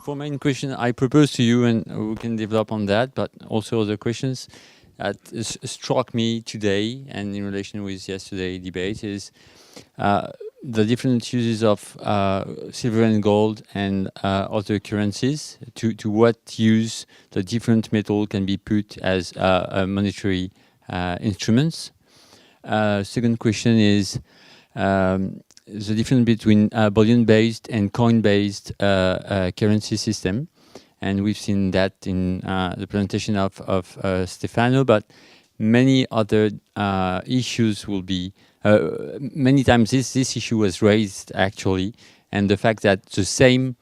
For main question, I propose to you, and we can develop on that, but also other questions that struck me today and in relation with yesterday's debate is the different uses of silver and gold and other currencies. To what use the different metal can be put as monetary instruments. Second question is the difference between bullion-based and coin-based currency system. And we've seen that in the presentation of Stefano, but many other issues will be, many times this issue was raised actually, and the fact that the same,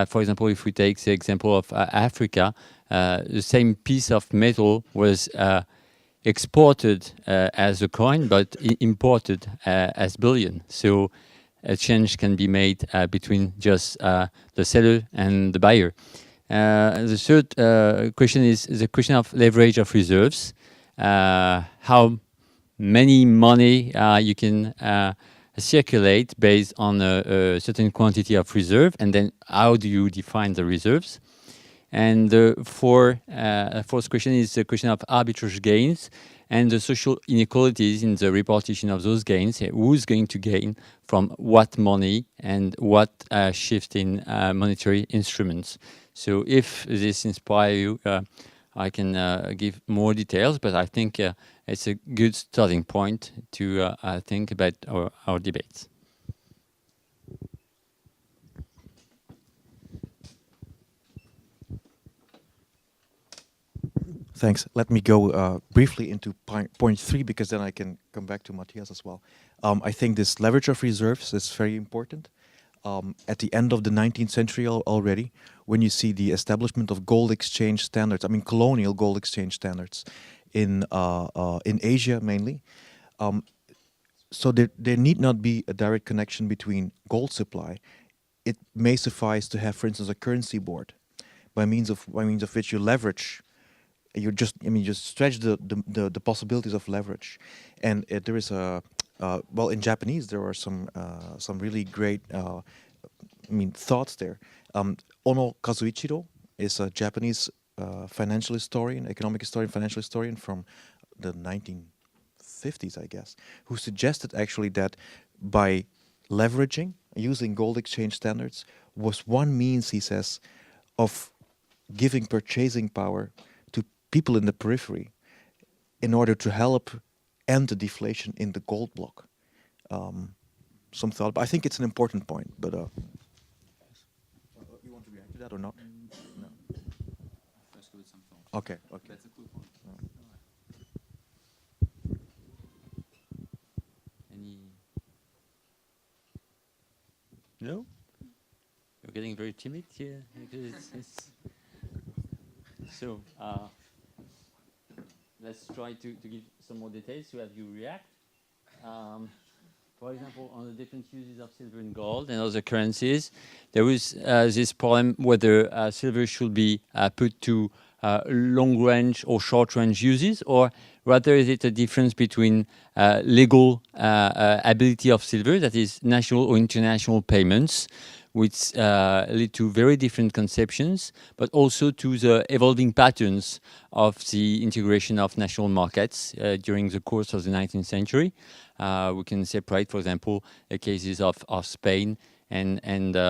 for example, if we take the example of Africa, the same piece of metal was exported as a coin, but imported as bullion. So a change can be made between just the seller and the buyer. The third question is the question of leverage of reserves. How many money you can circulate based on a certain quantity of reserve, and then how do you define the reserves? And the fourth question is the question of arbitrage gains and the social inequalities in the repartition of those gains. Who's going to gain from what money and what shift in monetary instruments? So if this inspires you, I can give more details, but I think it's a good starting point to think about our debates. Thanks. Let me go briefly into point 3, because then I can come back to Matthias as well. I think this leverage of reserves is very important. At the end of the 19th century already, when you see the establishment of gold exchange standards, I mean colonial gold exchange standards in Asia mainly, so there need not be a direct connection between gold supply. It may suffice to have, for instance, a currency board by means of which you leverage. You just stretch the possibilities of leverage, and there is well, in Japanese there are some really great thoughts there. Ono Kazuichiro is a Japanese financial historian, economic historian, financial historian from the 1950s, I guess, who suggested actually that by leveraging, using gold exchange standards, was one means, he says, of giving purchasing power to people in the periphery in order to help end the deflation in the gold block. Some thought, but I think it's an important point. But you want to react to that or not? No. Okay. Okay. That's a cool point. Any? No? You're getting very timid here. So let's try to give some more details to have you react. For example, on the different uses of silver and gold and other currencies, there was this problem whether silver should be put to long-range or short-range uses, or rather is it a difference between legal ability of silver, that is national or international payments, which lead to very different conceptions, but also to the evolving patterns of the integration of national markets during the course of the 19th century. We can separate, for example, the cases of Spain and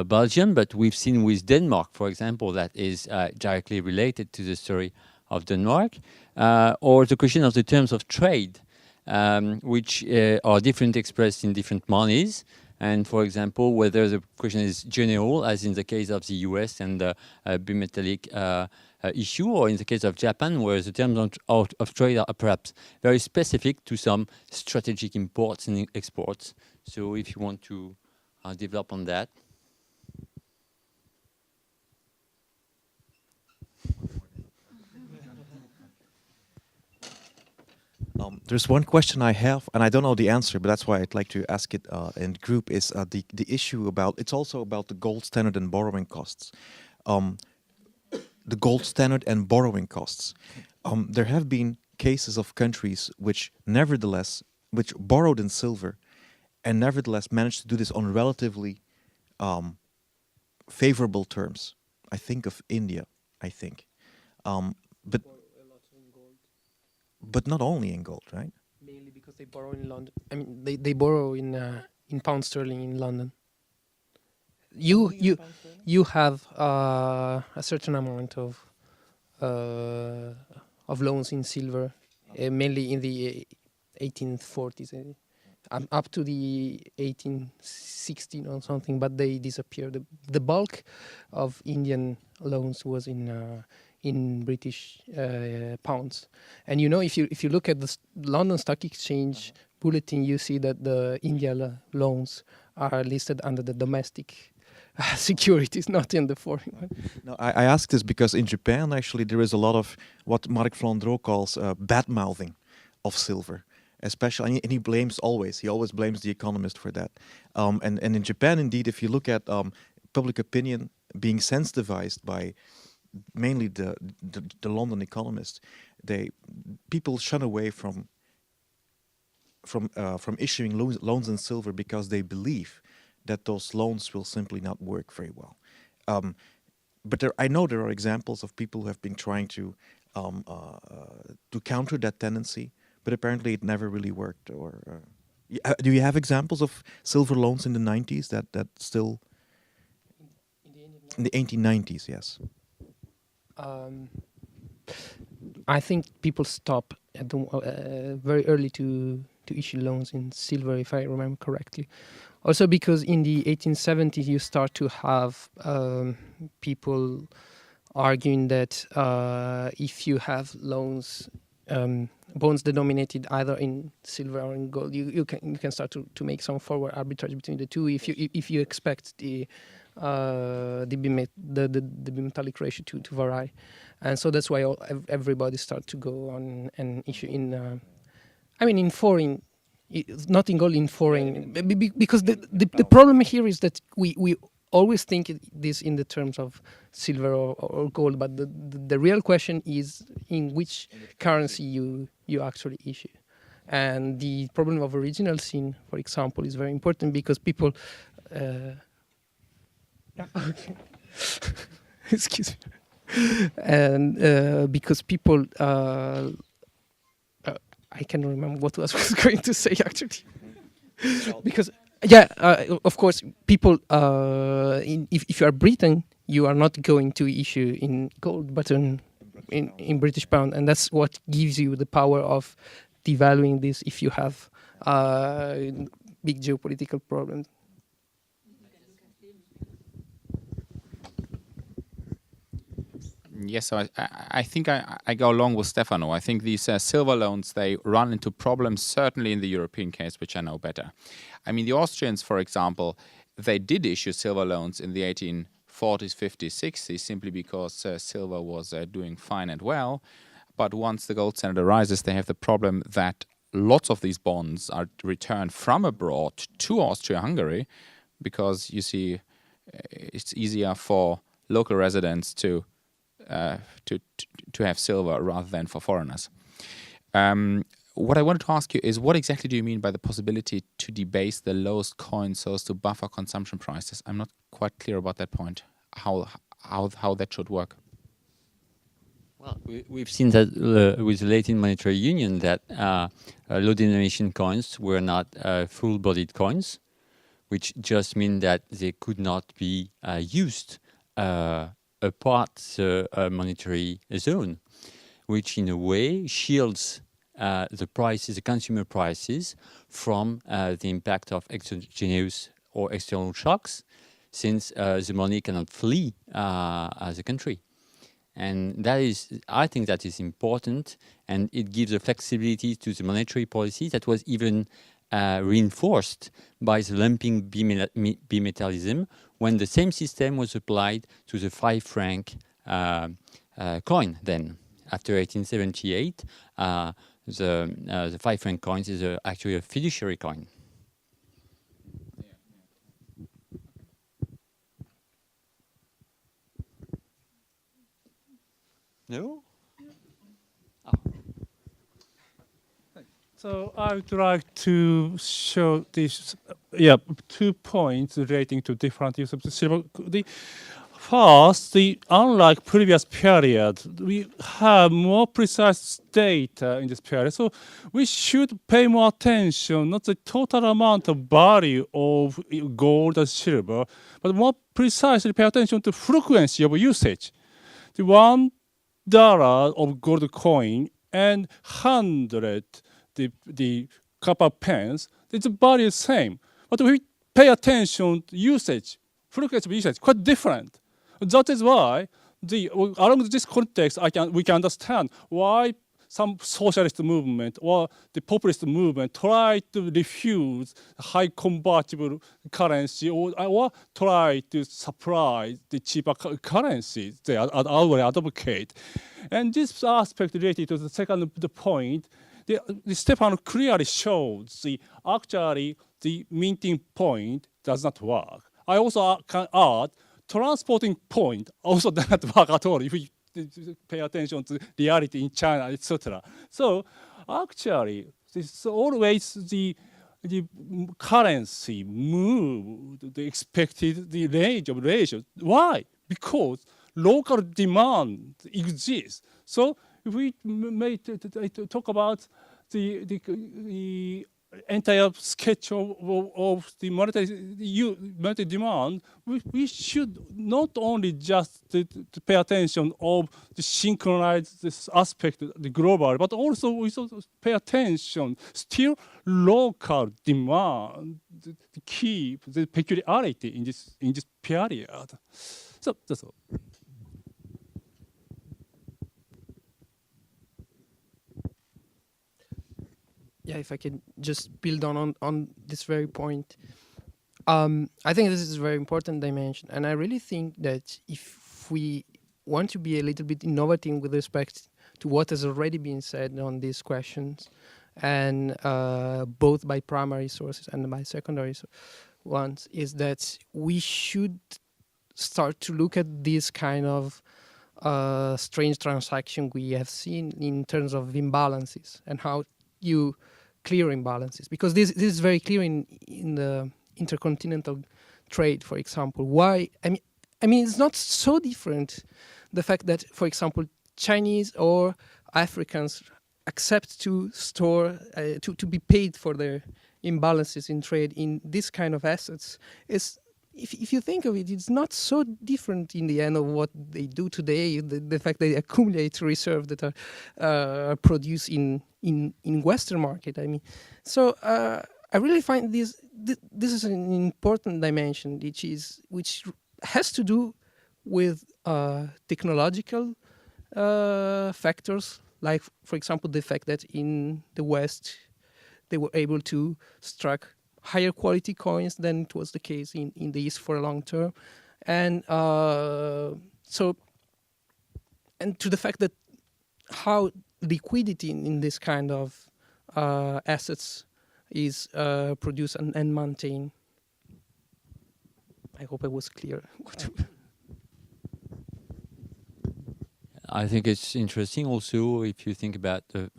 Belgium, but we've seen with Denmark, for example, that is directly related to the story of Denmark, or the question of the terms of trade, which are different expressed in different monies. And for example, whether the question is general, as in the case of the US and the bimetallic issue, or in the case of Japan, where the terms of trade are perhaps very specific to some strategic imports and exports. So if you want to develop on that. There's one question I have, and I don't know the answer, but that's why I'd like to ask it in group, is the issue about, it's also about the gold standard and borrowing costs. The gold standard and borrowing costs. There have been cases of countries which borrowed in silver and nevertheless managed to do this on relatively favorable terms. I think of India. I think, but not only in gold, right? Mainly because they borrow in London. I mean, they borrow in pound sterling in London. You have a certain amount of loans in silver, mainly in the 1840s, up to the 1816 or something, but they disappeared. The bulk of Indian loans was in British pounds, and if you look at the London Stock Exchange bulletin, you see that the loans are listed under the domestic securities, not in the foreign one. No, I ask this because in Japan, actually, there is a lot of what Marc Flandreau calls bad mouthing of silver. Especially, and he always blames the Economist for that. And in Japan, indeed, if you look at public opinion being sensitized by mainly the London Economist, people shun away from issuing loans in silver because they believe that those loans will simply not work very well. But I know there are examples of people who have been trying to counter that tendency, but apparently it never really worked. Or do you have examples of silver loans in the 90s that still in the 1890s? Yes. I think people stop at very early to issue loans in silver, if I remember correctly. Also because in the 1870s you start to have people arguing that if you have loans, bonds denominated either in silver or in gold, you can start to make some forward arbitrage between the two if you expect the bimetallic ratio to vary, and so that's why everybody start to go on and issue in in foreign, not in gold, in foreign, because the problem here is that we always think this in the terms of silver or gold, but the real question is in which currency you actually issue. And the problem of original sin, for example, is very important because people excuse me, and because people I can't remember what I was going to say actually. Because of course, people. If you are Britain, you are not going to issue in gold, but in British pound, and that's what gives you the power of devaluing this if you have big geopolitical problems. Yes, so I think I go along with Stefano. I think these silver loans, they run into problems, certainly in the European case, which I know better. I mean, the Austrians, for example, they did issue silver loans in the 1840s, 50s, 60s, simply because silver was doing fine and well. But once the gold standard arises, they have the problem that lots of these bonds are returned from abroad to Austria-Hungary because, you see, it's easier for local residents to have silver rather than for foreigners. What I wanted to ask you is, what exactly do you mean by the possibility to debase the lowest coin so as to buffer consumption prices? I'm not quite clear about that point. How that should work? Well, we've seen that with the Latin monetary union that low denomination coins were not full-bodied coins, which just mean that they could not be used apart the monetary zone, which in a way shields the prices, the consumer prices, from the impact of exogenous or external shocks, since the money cannot flee the country. And that is, I think that is important, and it gives a flexibility to the monetary policy that was even reinforced by the lumping bimetallism when the same system was applied to the 5 franc coin. Then, after 1878, the 5 franc coin is actually a fiduciary coin. No? So I would like to show this yeah, 2 points relating to different use of the silver. First, unlike previous period, we have more precise data in this period. So we should pay more attention, not the total amount of value of gold and silver, but more precisely pay attention to frequency of usage. The $1 of gold coin and 100 the copper pence, it's value the same. But we pay attention to usage, frequency of usage, quite different. That is why along this context, we can understand why some socialist movement or the populist movement try to refuse high convertible currency or try to supply the cheaper currencies they already advocate. And this aspect related to the second point, the Stefano clearly shows actually the minting point does not work. I also can add transporting point also does not work at all if we pay attention to reality in China, etc. So actually, it's always the currency move the expected the range of ratios. Why? Because local demand exists. So if we may talk about the entire sketch of the monetary demand, we should not only just to pay attention of the synchronized this aspect, the global, but also we should pay attention still local demand to keep the peculiarity in this period. So that's all. Yeah, if I can just build on this very point. I think this is a very important dimension, and I really think that if we want to be a little bit innovative with respect to what has already been said on these questions, and both by primary sources and by secondary ones, is that we should start to look at this kind of strange transaction we have seen in terms of imbalances and how you clear imbalances, because this is very clear in the intercontinental trade, for example. Why? I mean, it's not so different. The fact that, for example, Chinese or Africans accept to store to be paid for their imbalances in trade in this kind of assets is. If you think of it, it's not so different in the end of what they do today. The fact they accumulate reserves that are produced in Western market. I mean, so I really find this is an important dimension, which has to do with technological factors, like, for example, the fact that in the West they were able to strike higher quality coins than it was the case in the East for a long term. And so, and to the fact that how liquidity in this kind of assets is produced and maintained. I hope I was clear. I think it's interesting also if you think about the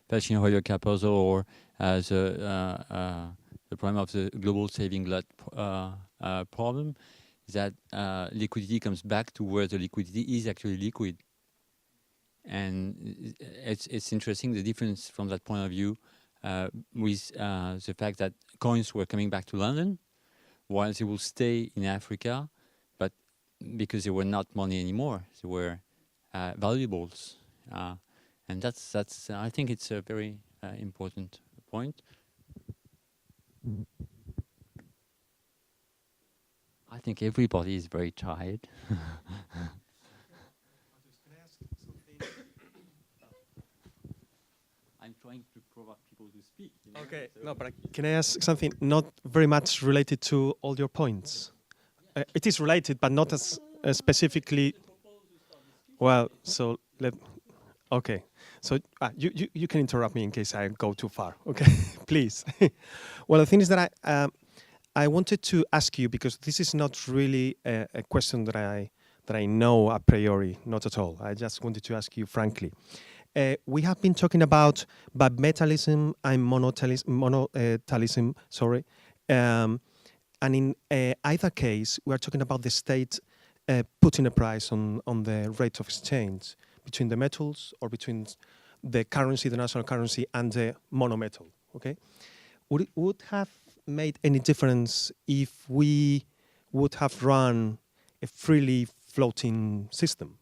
Fashion Hoyer proposal or as the problem of the global saving glut problem, is that liquidity comes back to where the liquidity is actually liquid. And it's interesting the difference from that point of view with the fact that coins were coming back to London while they will stay in Africa, but because they were not money anymore, they were valuables. And that's I think it's a very important point. I think everybody is very tired. I'm trying to provoke people to speak. You know? Okay, so no, but can I ask something not very much related to all your points? It is related, but not as specifically. Well, so okay. So you can interrupt me in case I go too far. Okay, please. Well, the thing is that I wanted to ask you, because this is not really a question that I know a priori, not at all. I just wanted to ask you frankly. We have been talking about bimetallism and monotelism, And in either case, we are talking about the state putting a price on the rate of exchange between the metals or between the currency, the national currency, and the monometal. Okay, would have made any difference if we would have run a freely floating system?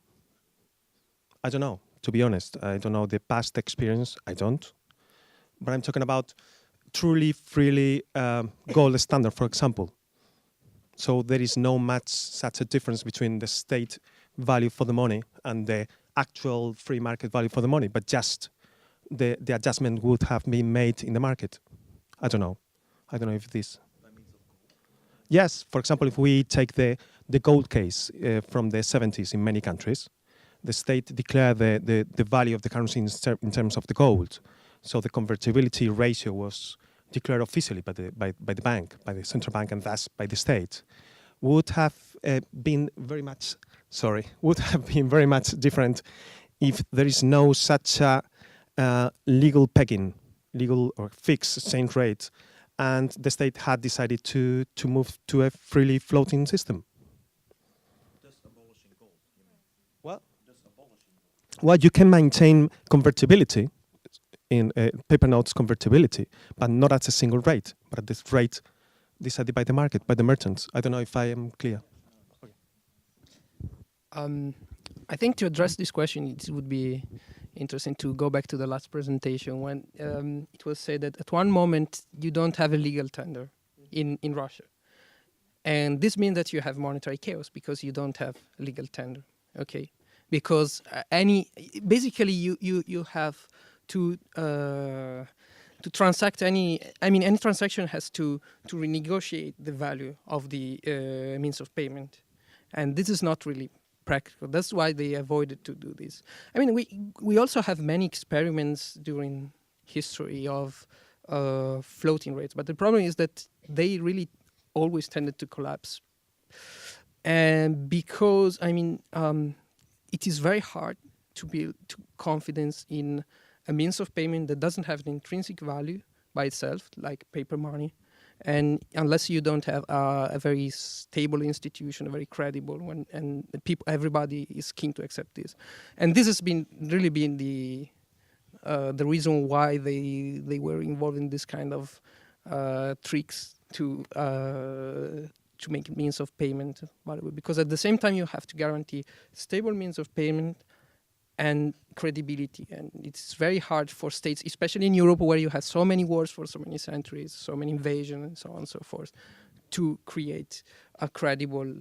I don't know, to be honest. I don't know the past experience. I don't. But I'm talking about truly freely gold standard, for example. So there is no much such a difference between the state value for the money and the actual free market value for the money, but just the adjustment would have been made in the market. I don't know. I don't know if this. Yes, for example, if we take the gold case from the 70s in many countries, the state declared the value of the currency in terms of the gold. So the convertibility ratio was declared officially by the bank, by the central bank, and thus by the state. Would have been very much different if there is no such a legal pegging, legal or fixed exchange rate, and the state had decided to move to a freely floating system. Well, you can maintain convertibility in paper notes convertibility, but not at a single rate, but at this rate decided by the market, by the merchants. I don't know if I am clear. I think to address this question, it would be interesting to go back to the last presentation when it was said that at one moment you don't have a legal tender in Russia. And this means that you have monetary chaos because you don't have a legal tender, okay? Because basically you have to transact any transaction has to renegotiate the value of the means of payment. And this is not really practical. That's why they avoided to do this. I mean, we also have many experiments during history of floating rates, but the problem is that they really always tended to collapse. And because, it is very hard to build confidence in a means of payment that doesn't have an intrinsic value by itself, like paper money, and unless you don't have a very stable institution, a very credible one, and everybody is keen to accept this. And this has really been the reason why they were involved in this kind of tricks to make means of payment valuable. Because at the same time you have to guarantee stable means of payment and credibility, and it's very hard for states, especially in Europe where you have so many wars for so many centuries, so many invasions and so on and so forth, to create a credible...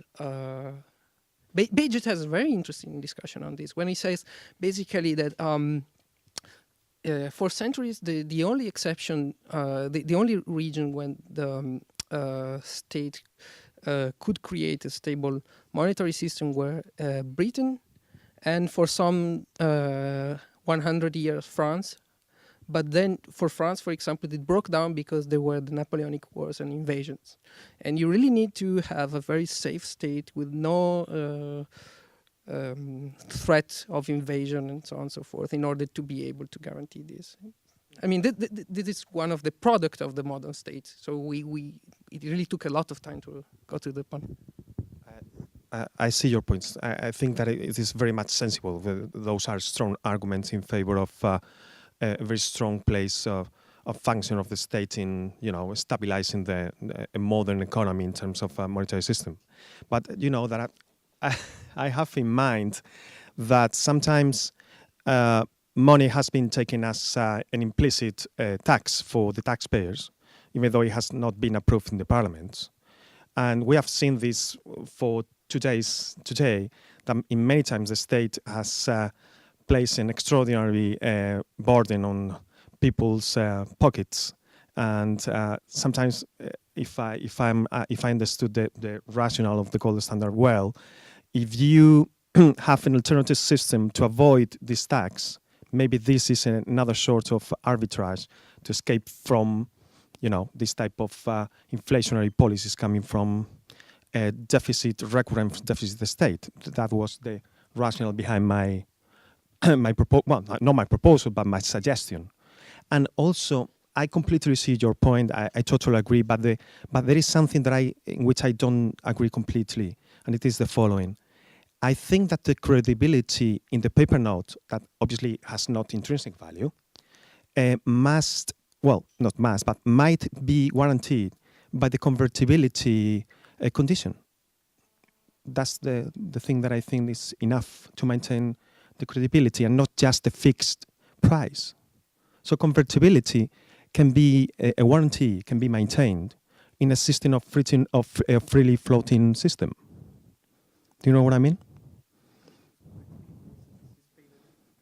Beijing has a very interesting discussion on this when he says basically that for centuries the only exception, the only region when the state could create a stable monetary system were Britain, and for some 100 years France. But then for France, for example, it broke down because there were the Napoleonic Wars and invasions. And you really need to have a very safe state with no threat of invasion and so on and so forth in order to be able to guarantee this. I mean, this is one of the product of the modern state. So it really took a lot of time to go to the point. I see your points. I think that it is very much sensible. Those are strong arguments in favor of a very strong place of function of the state in, stabilizing the modern economy in terms of a monetary system. But that I have in mind that sometimes money has been taken as an implicit tax for the taxpayers, even though it has not been approved in the parliament. And we have seen this for today, that in many times the state has placed an extraordinary burden on people's pockets. And sometimes, if I understood the rationale of the gold standard well, if you have an alternative system to avoid this tax, maybe this is another sort of arbitrage to escape from, this type of inflationary policies coming from recurrent deficit state. That was the rationale behind my proposal, but my suggestion. And also, I completely see your point. I totally agree, but there is something that in which I don't agree completely, and it is the following. I think that the credibility in the paper note, that obviously has not intrinsic value, might be guaranteed by the convertibility condition. That's the thing that I think is enough to maintain the credibility and not just the fixed price. So convertibility can be a warranty, can be maintained in a system of a freely floating system. Do you know what I mean?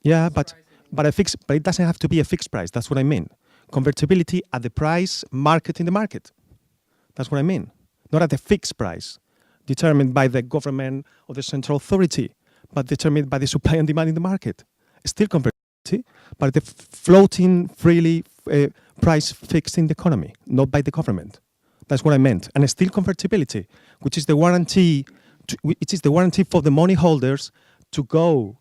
Yeah, but it doesn't have to be a fixed price. That's what I mean. Convertibility at the price market in the market. That's what I mean. Not at the fixed price, determined by the government or the central authority, but determined by the supply and demand in the market. Still convertibility, but the floating freely price fixed in the economy, not by the government. That's what I meant. And still convertibility, which is the warranty. It is the warranty for the money holders to go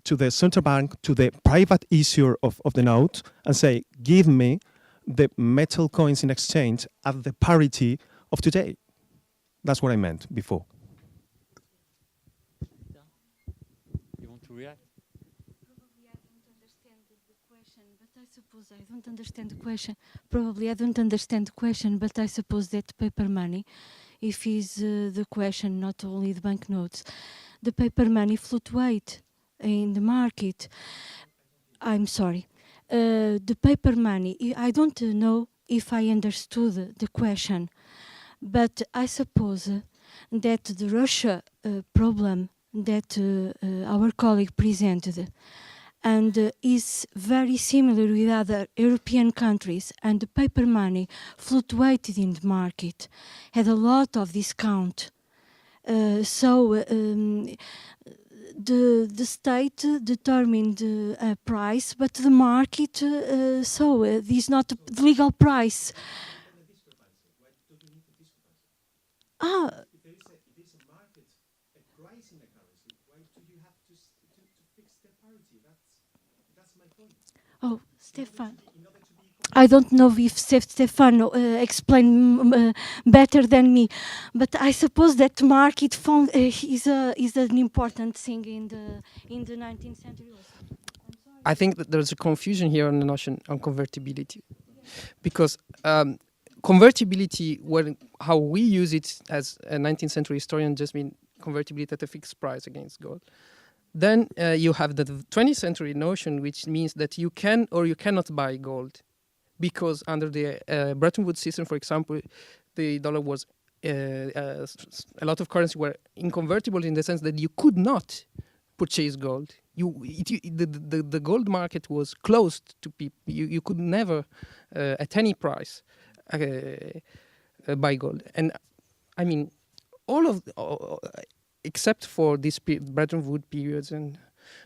to the central bank, to the private issuer of the note, and say, give me the metal coins in exchange at the parity of today. That's what I meant before. You want to react? Probably I don't understand the question, but I suppose I don't understand the question. Probably I don't understand the question, but I suppose that paper money, if is the question, not only the banknotes, the paper money fluctuate in the market. I'm sorry. The paper money, I don't know if I understood the question, but I suppose that the Russia problem that our colleague presented and is very similar with other European countries, and the paper money fluctuated in the market, had a lot of discount. The state determined a price, but the market this is not the legal price. If there is a market, a price in a currency, why do you have to fix the parity? That's my point. Oh, Stefan. I don't know if Stefano explained better than me, but I suppose that market fund is an important thing in the 19th century also. I think that there's a confusion here on the notion on convertibility, because convertibility, how we use it as a 19th century historian, just mean convertibility at a fixed price against gold. Then you have the 20th century notion, which means that you can or you cannot buy gold, because under the Bretton Woods system, for example, the dollar was a lot of currency were inconvertible in the sense that you could not purchase gold. The gold market was closed to people. You could never, at any price, buy gold. And I mean, except for this Bretton Woods periods and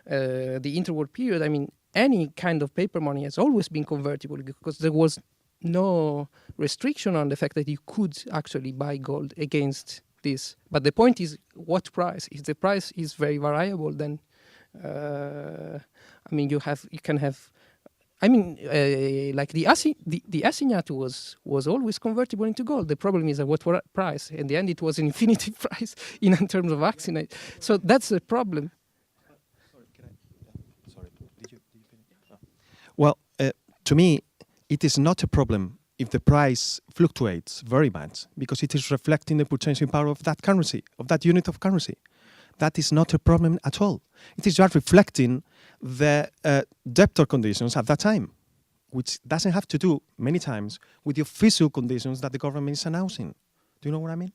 the interwar period, I mean, any kind of paper money has always been convertible because there was no restriction on the fact that you could actually buy gold against this. But the point is, what price? If the price is very variable, then I mean, you can have. I mean, like the assignat was always convertible into gold. The problem is at what price? In the end, it was an infinity price in terms of assignat. So that's the problem. Well, to me, it is not a problem if the price fluctuates very much, because it is reflecting the purchasing power of that currency, of that unit of currency. That is not a problem at all. It is just reflecting the debtor conditions at that time, which doesn't have to do, many times, with the official conditions that the government is announcing. Do you know what I mean?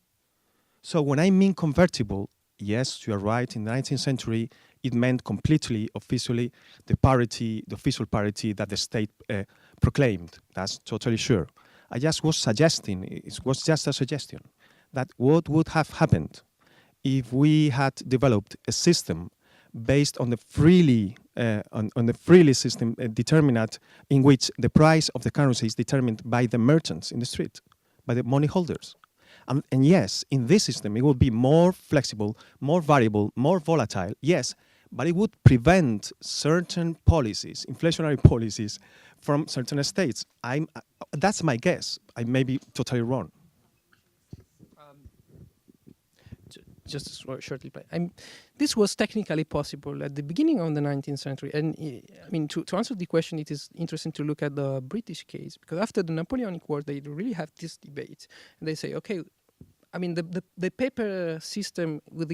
So when I mean convertible, yes, you are right, in the 19th century, it meant completely, officially, the official parity that the state proclaimed. That's totally sure. I just was suggesting, it was just a suggestion, that what would have happened if we had developed a system based on the freely system determined in which the price of the currency is determined by the merchants in the street, by the money holders. And yes, in this system, it will be more flexible, more variable, more volatile, yes, but it would prevent certain policies, inflationary policies, from certain states. That's my guess. I may be totally wrong. Just shortly, this was technically possible at the beginning of the 19th century. And I mean, to answer the question, it is interesting to look at the British case, because after the Napoleonic Wars, they really have this debate. And they say, okay, I mean, the paper system with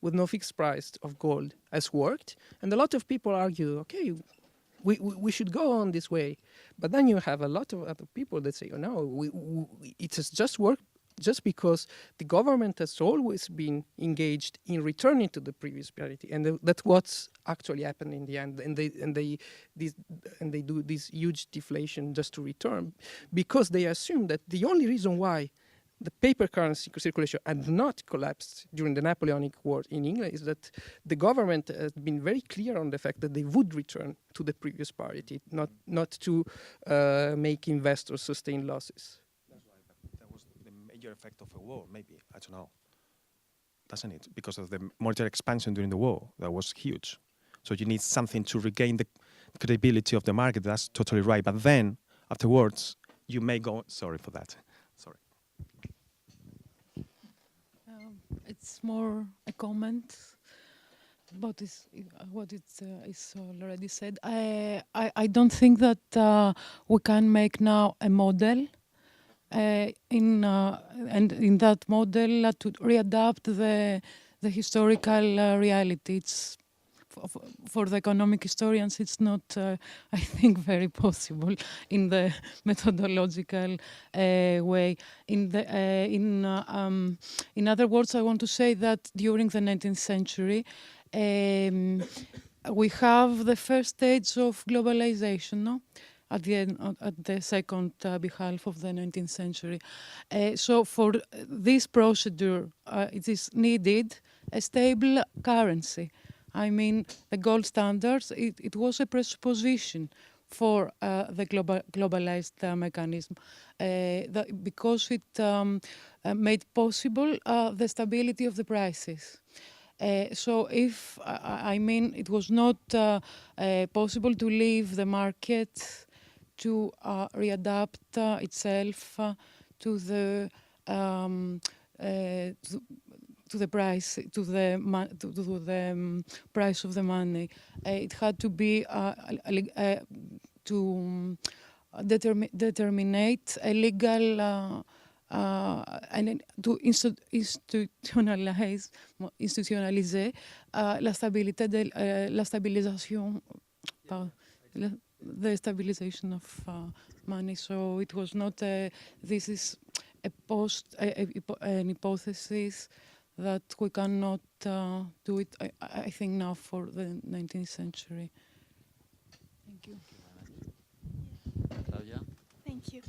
no fixed price of gold has worked. And a lot of people argue, okay, we should go on this way. But then you have a lot of other people that say, oh, no, it has just worked just because the government has always been engaged in returning to the previous parity, and that's what's actually happened in the end. And they do this huge deflation just to return, because they assume that the only reason why the paper currency circulation had not collapsed during the Napoleonic War in England is that the government has been very clear on the fact that they would return to the previous parity, not to make investors sustain losses. Major effect of a war, maybe, I don't know, doesn't it? Because of the monetary expansion during the war, that was huge. So you need something to regain the credibility of the market. That's totally right. But then, afterwards, you may go, sorry for that, sorry. It's more a comment about what is already said. I don't think that we can make now a model and in that model to readapt the historical reality. It's for the economic historians, it's not, I think, very possible in the methodological way. In other words, I want to say that during the 19th century, we have the first stage of globalization, no? At the second half of the 19th century. So for this procedure, it is needed a stable currency. I mean, the gold standards, it was a presupposition for the globalized mechanism, because it made possible the stability of the prices. So if, I mean, it was not possible to leave the market to readapt itself to the price, to the price of the money. It had to be to determinate a legal and to institutionaliser la stabilisation, the stabilization of money. So it was not this is an hypothesis that we cannot do it, I think, now for the 19th century. Thank you. Claudia? Thank you.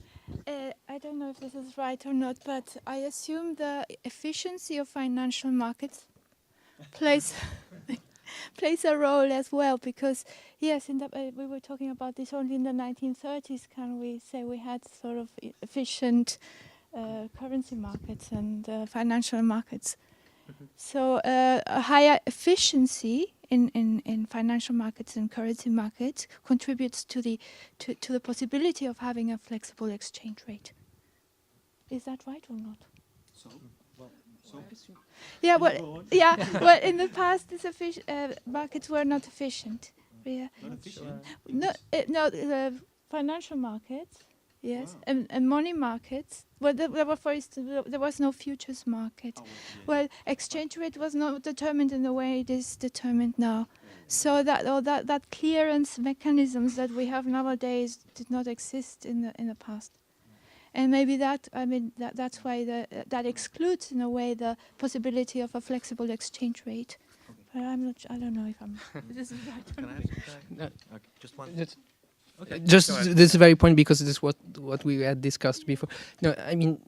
I don't know if this is right or not, but I assume the efficiency of financial markets plays a role as well, because yes, we were talking about this only in the 1930s. Can we say we had sort of efficient currency markets and financial markets? So a higher efficiency in financial markets and currency markets contributes to the possibility of having a flexible exchange rate. Is that right or not? Yeah, well, well, in the past, markets were not efficient. Yeah. Not efficient? No, financial markets, yes, and money markets. Well, there were, for instance, there was no futures market. Oh, yeah. Well, exchange rate was not determined in the way it is determined now. So that clearance mechanisms that we have nowadays did not exist in the past. And maybe that's why that excludes in a way the possibility of a flexible exchange rate. But I don't know if I'm. This is right. Can I ask? Okay, just one. Okay. Just this very point, because this is what we had discussed before. No, I mean,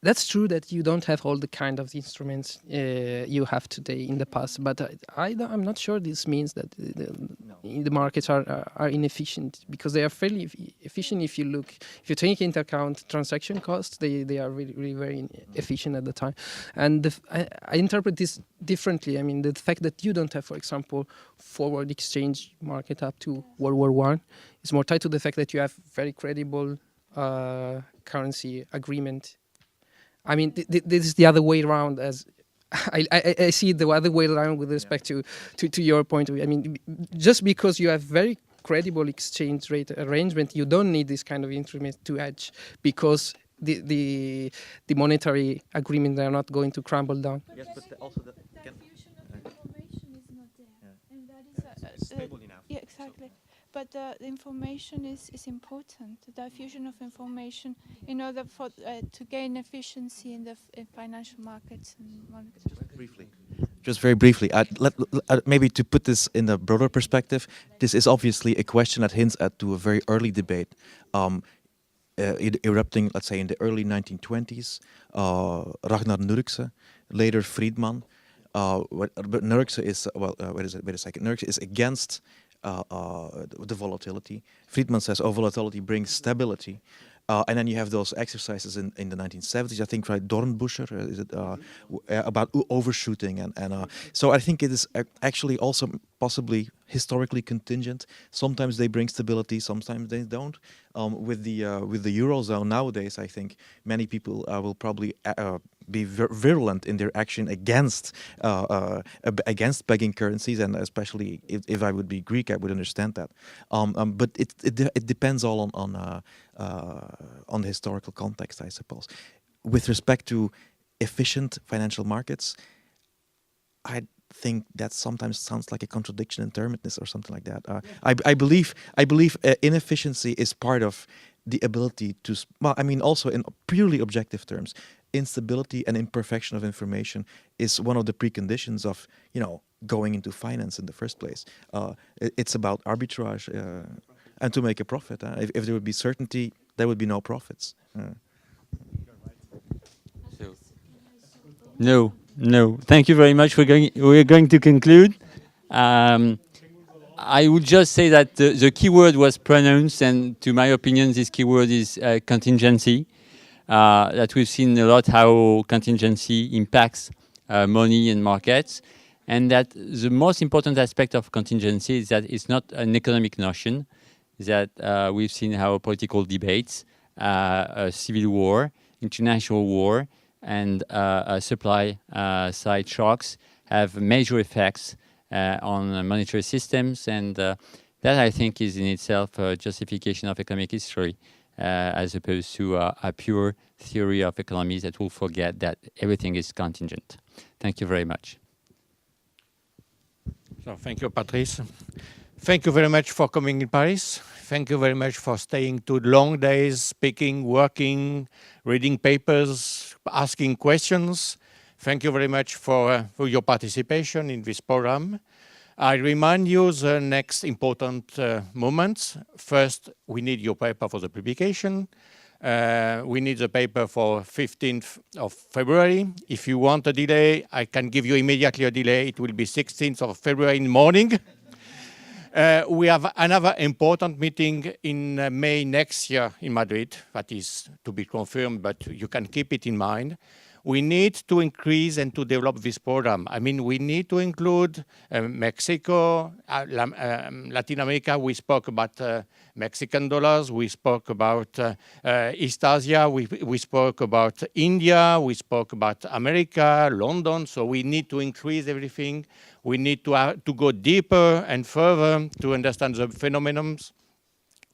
that's true that you don't have all the kind of instruments you have today in the past, but I'm not sure this means that the markets are inefficient, because they are fairly efficient if you take into account transaction costs. They are really very efficient at the time, and I interpret this differently. I mean, the fact that you don't have, for example, forward exchange market up to World War I is more tied to the fact that you have very credible currency agreement. I mean, this is the other way around. As I see it the other way around with respect to your point of view. I mean, just because you have very credible exchange rate arrangement, you don't need this kind of instrument to hedge, because the monetary agreement, they are not going to crumble down. Yes, but also the diffusion of information is not there, and that is Stable enough. yeah, exactly. But the information is important. The diffusion of information in order for to gain efficiency in the financial markets and markets. Just very briefly, maybe to put this in a broader perspective, this is obviously a question that hints to a very early debate, erupting, let's say, in the early 1920s. Ragnar Nurkse, later Friedman. But Nurkse is, wait a second. Nurkse is against the volatility. Friedman says, volatility brings stability. And then you have those exercises in the 1970s, I think, right? Dornbuscher, is it about overshooting, and so I think it is actually also possibly historically contingent. Sometimes they bring stability, sometimes they don't. With the eurozone nowadays, I think many people will probably be virulent in their action against begging currencies, and especially if I would be Greek, I would understand that. But it depends all on the historical context, I suppose. With respect to efficient financial markets, I think that sometimes sounds like a contradiction in terminus or something like that. I believe inefficiency is part of the ability to. Well, I mean, also in purely objective terms, instability and imperfection of information is one of the preconditions of going into finance in the first place. It's about arbitrage and to make a profit. If there would be certainty, there would be no profits. No. Thank you very much. We're going to conclude. I would just say that the keyword was pronounced, and to my opinion, this keyword is contingency. That we've seen a lot how contingency impacts money and markets, and that the most important aspect of contingency is that it's not an economic notion. That we've seen how political debates, civil war, international war, and supply side shocks have major effects on monetary systems, and that I think is in itself a justification of economic history, as opposed to a pure theory of economies that will forget that everything is contingent. Thank you very much. So thank you, Patrice. Thank you very much for coming in Paris. Thank you very much for staying to long days, speaking, working, reading papers, asking questions. Thank you very much for your participation in this program. I remind you the next important moments. First, we need your paper for the publication. We need the paper for 15th of February. If you want a delay, I can give you immediately a delay. It will be 16th of February in the morning. We have another important meeting in May next year in Madrid. That is to be confirmed, but you can keep it in mind. We need to increase and to develop this program. I mean, we need to include Mexico, Latin America. We spoke about Mexican dollars. We spoke about East Asia. We spoke about India. We spoke about America, London. So we need to increase everything. We need to go deeper and further to understand the phenomenon.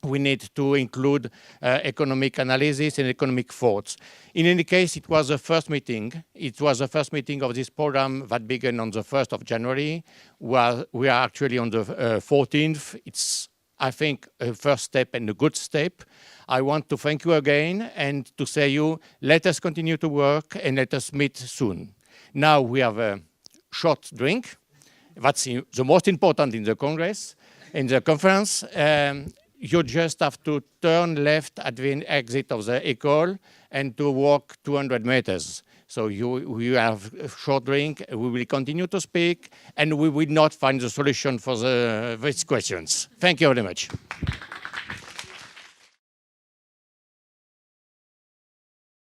We need to include economic analysis and economic thoughts. In any case, it was the first meeting. It was the first meeting of this program that began on the 1st of January. Well, we are actually on the 14th. It's, I think, a first step and a good step. I want to thank you again and to say you, let us continue to work and let us meet soon. Now we have a short drink. That's the most important in the Congress, in the conference. you just have to turn left at the exit of the école and to walk 200 meters. So you have a short drink, we will continue to speak, and we will not find the solution for these questions. Thank you very much.